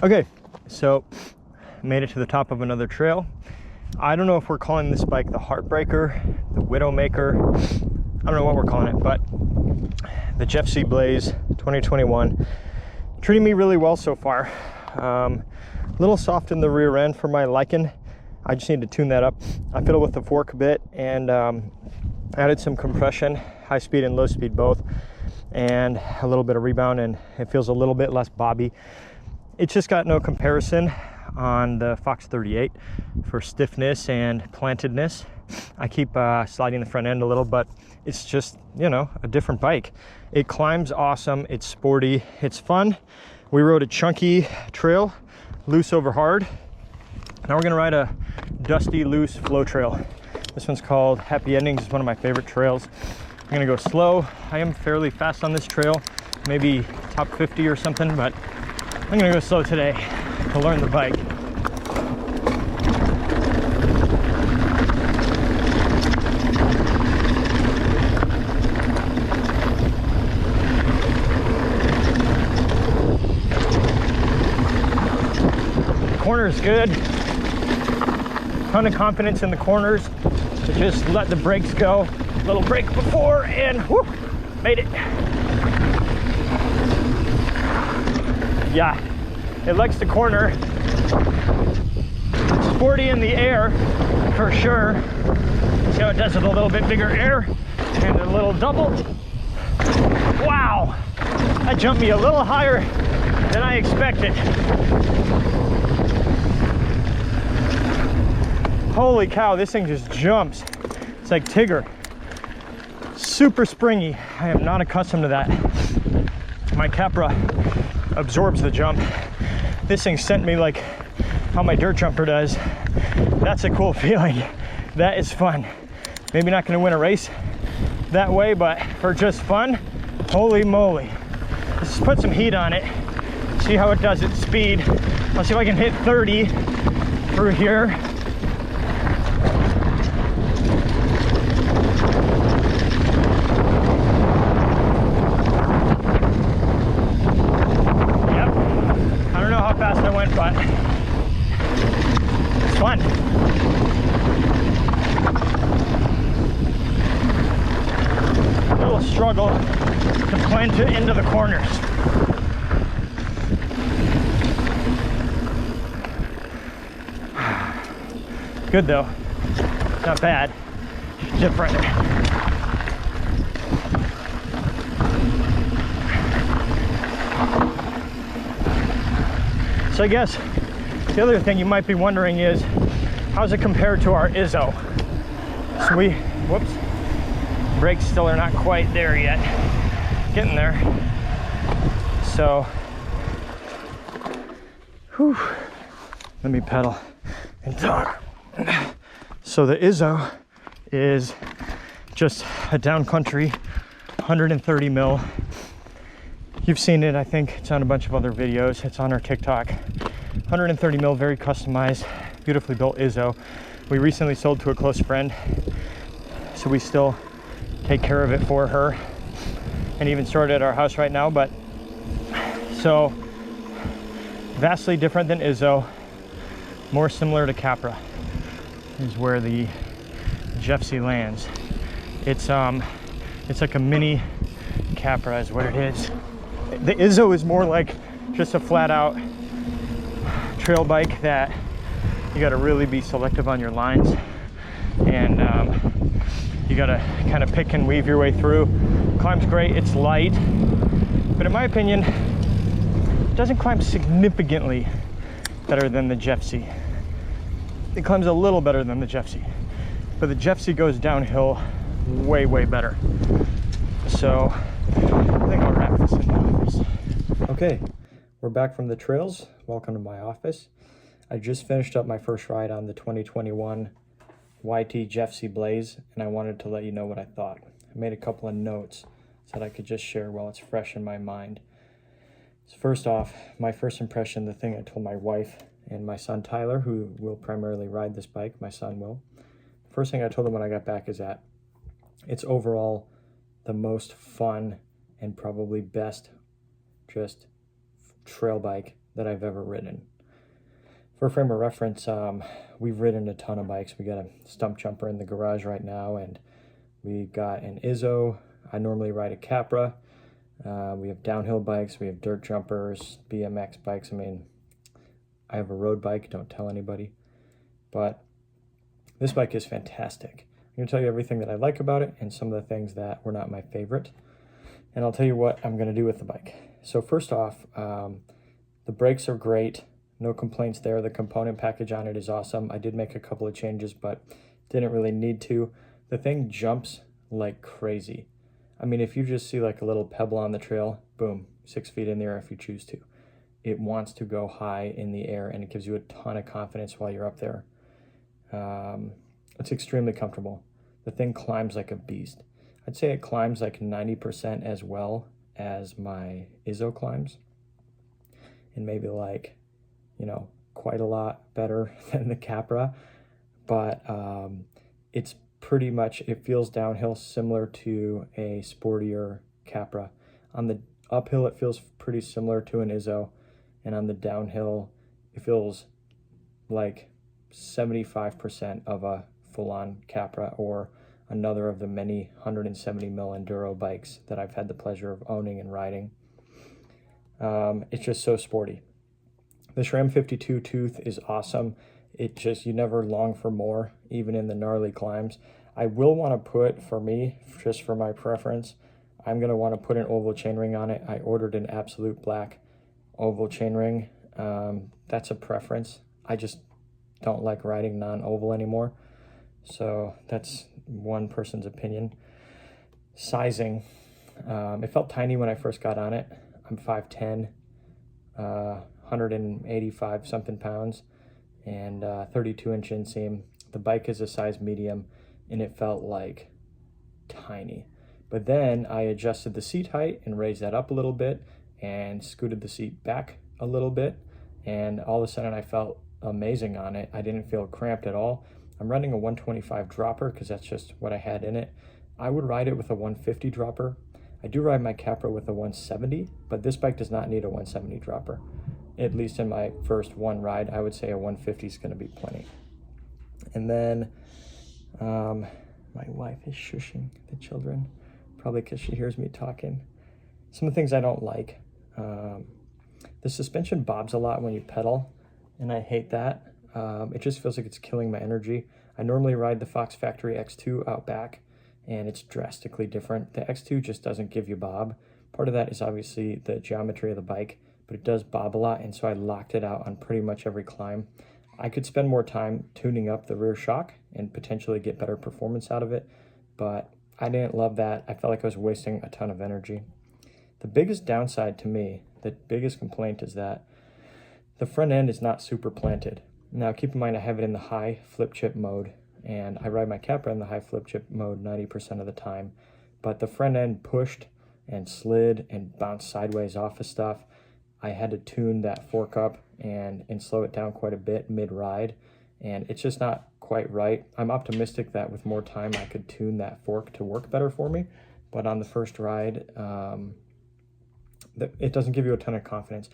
Okay, so made it to the top of another trail. I don't know if we're calling this bike the Heartbreaker, the Widowmaker. I don't know what we're calling it, but the Jeffsey Blaze 2021 treating me really well so far. A little soft in the rear end for my liking. I just need to tune that up. I fiddled with the fork a bit and added some compression, high speed and low speed both, and a little bit of rebound, and it feels a little bit less bobby. It's just got no comparison on the Fox 38 for stiffness and plantedness. I keep sliding the front end a little, but it's just, you know, a different bike. It climbs awesome, it's sporty, it's fun. We rode a chunky trail, loose over hard. Now we're gonna ride a dusty, loose flow trail. This one's called Happy Endings. It's one of my favorite trails. I'm gonna go slow. I am fairly fast on this trail, maybe top 50 or something, but I'm gonna go slow today to learn the bike. Corner's good. Ton of confidence in the corners to just let the brakes go. Little brake before and whoop, made it. Yeah, it likes the corner. Sporty in the air for sure. See how it does with a little bit bigger air and a little double. Wow, that jumped me a little higher than I expected. Holy cow, this thing just jumps. It's like Tigger. Super springy. I am not accustomed to that. My Capra absorbs the jump. This thing sent me like how my dirt jumper does. That's a cool feeling. That is fun. Maybe not gonna win a race that way, but for just fun, holy moly. Let's put some heat on it. See how it does at speed. I'll see if I can hit 30 through here. But it's fun. A little struggle to plant it into the corners. Good though, not bad, different. So I guess the other thing you might be wondering is, how's it compared to our Izzo? So whoops, brakes still are not quite there yet. Getting there. So, whew, let me pedal and talk. So the Izzo is just a downcountry 130 mil. You've seen it, I think. It's on a bunch of other videos. It's on our TikTok. 130 mil, very customized, beautifully built Izzo. We recently sold to a close friend, so we still take care of it for her and even store it at our house right now. But so vastly different than Izzo, more similar to Capra is where the Jeffsey lands. It's like a mini Capra is what it is. The Izzo is more like just a flat out trail bike that you got to really be selective on your lines, and you got to kind of pick and weave your way through. Climbs great, it's light, but in my opinion, it doesn't climb significantly better than the Jeffsey. It climbs a little better than the Jeffsey, but the Jeffsey goes downhill way, way better. So I think I'll wrap this in the office. Okay, we're back from the trails. Welcome to my office. I just finished up my first ride on the 2021 YT Jeffsey Blaze, and I wanted to let you know what I thought. I made a couple of notes so that I could just share while it's fresh in my mind. So first off, my first impression, the thing I told my wife and my son Tyler, who will primarily ride this bike, my son will. The first thing I told him when I got back is that it's overall the most fun and probably best just trail bike that I've ever ridden. For a frame of reference, we've ridden a ton of bikes. We got a stump jumper in the garage right now, and we got an Izzo. I normally ride a Capra. We have downhill bikes, we have dirt jumpers, BMX bikes. I mean, I have a road bike, don't tell anybody. But this bike is fantastic. I'm going to tell you everything that I like about it and some of the things that were not my favorite. And I'll tell you what I'm going to do with the bike. So first off, the brakes are great. No complaints there. The component package on it is awesome. I did make a couple of changes, but didn't really need to. The thing jumps like crazy. I mean, if you just see like a little pebble on the trail, boom, 6 feet in the air if you choose to. It wants to go high in the air, and it gives you a ton of confidence while you're up there. It's extremely comfortable. The thing climbs like a beast. I'd say it climbs like 90% as well as my Izzo climbs, and maybe like, you know, quite a lot better than the Capra, but it's pretty much, it feels downhill similar to a sportier Capra. On the uphill, it feels pretty similar to an Izzo, and on the downhill, it feels like 75% of a full-on Capra or another of the many 170 mil enduro bikes that I've had the pleasure of owning and riding. It's just so sporty. The SRAM 52 tooth is awesome. It just, you never long for more, even in the gnarly climbs. I will want to put, for me, just for my preference, I'm going to want to put an oval chainring on it. I ordered an absolute black oval chainring. That's a preference. I just don't like riding non-oval anymore. So that's one person's opinion. Sizing. It felt tiny when I first got on it. I'm 5'10", 185 something pounds, and 32-inch inseam. The bike is a size medium, and it felt like tiny. But then I adjusted the seat height and raised that up a little bit and scooted the seat back a little bit, and all of a sudden I felt amazing on it. I didn't feel cramped at all. I'm running a 125 dropper because that's just what I had in it. I would ride it with a 150 dropper. I do ride my Capra with a 170, but this bike does not need a 170 dropper. At least in my first one ride, I would say a 150 is going to be plenty. And then my wife is shushing the children, probably because she hears me talking. Some of the things I don't like. The suspension bobs a lot when you pedal, and I hate that. It just feels like it's killing my energy. I normally ride the Fox Factory X2 out back, and it's drastically different. The X2 just doesn't give you bob. Part of that is obviously the geometry of the bike, but it does bob a lot, and so I locked it out on pretty much every climb. I could spend more time tuning up the rear shock and potentially get better performance out of it, but I didn't love that. I felt like I was wasting a ton of energy. The biggest downside to me, the biggest complaint, is that the front end is not super planted. Now keep in mind I have it in the high flip chip mode, and I ride my Capra in the high flip chip mode 90% of the time, but the front end pushed and slid and bounced sideways off of stuff. I had to tune that fork up and slow it down quite a bit mid-ride, and it's just not quite right. I'm optimistic that with more time I could tune that fork to work better for me, but on the first ride, it doesn't give you a ton of confidence.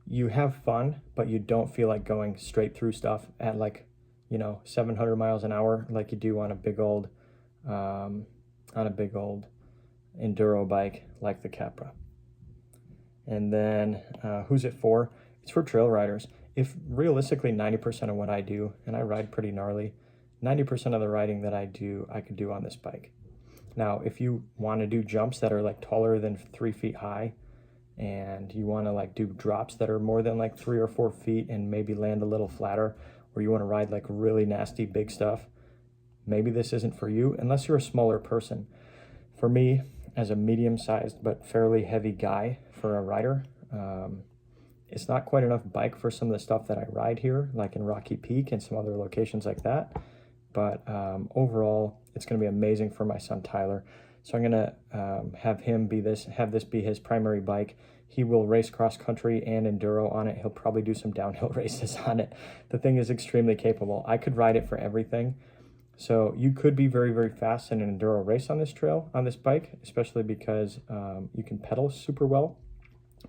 You have fun, but you don't feel like going straight through stuff at, like, you know, 700 miles an hour like you do on a big old enduro bike like the Capra. And then who's it for? It's for trail riders. If realistically 90% of what I do, and I ride pretty gnarly, 90% of the riding that I do, I could do on this bike. Now, if you want to do jumps that are like taller than 3 feet high, and you want to like do drops that are more than like 3 or 4 feet and maybe land a little flatter, or you want to ride like really nasty big stuff, maybe this isn't for you unless you're a smaller person. For me, as a medium-sized but fairly heavy guy for a rider, it's not quite enough bike for some of the stuff that I ride here, like in Rocky Peak and some other locations like that. But overall, it's going to be amazing for my son Tyler. So I'm going to have this be his primary bike. He will race cross country and enduro on it. He'll probably do some downhill races on it. The thing is extremely capable. I could ride it for everything. So you could be very, very fast in an enduro race on this trail, on this bike, especially because you can pedal super well.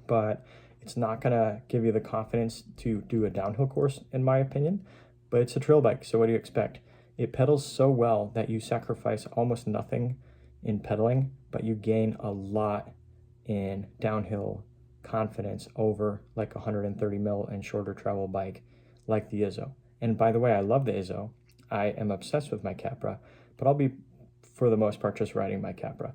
But It's not gonna give you the confidence to do a downhill course, in my opinion, but it's a trail bike, so what do you expect? It pedals so well that you sacrifice almost nothing in pedaling, but you gain a lot in downhill confidence over like a 130 mil and shorter travel bike like the Izzo. And by the way, I love the Izzo. I am obsessed with my Capra, but I'll be, for the most part, just riding my Capra.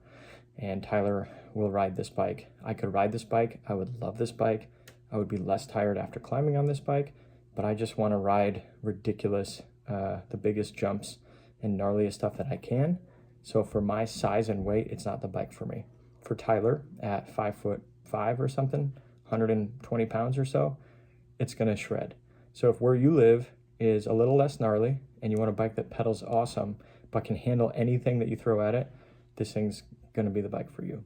And Tyler will ride this bike. I could ride this bike. I would love this bike. I would be less tired after climbing on this bike, but I just want to ride ridiculous, the biggest jumps and gnarliest stuff that I can. So for my size and weight, it's not the bike for me. For Tyler, at 5'5" or something, 120 pounds or so, it's gonna shred. So if where you live is a little less gnarly and you want a bike that pedals awesome but can handle anything that you throw at it, this thing's gonna be the bike for you.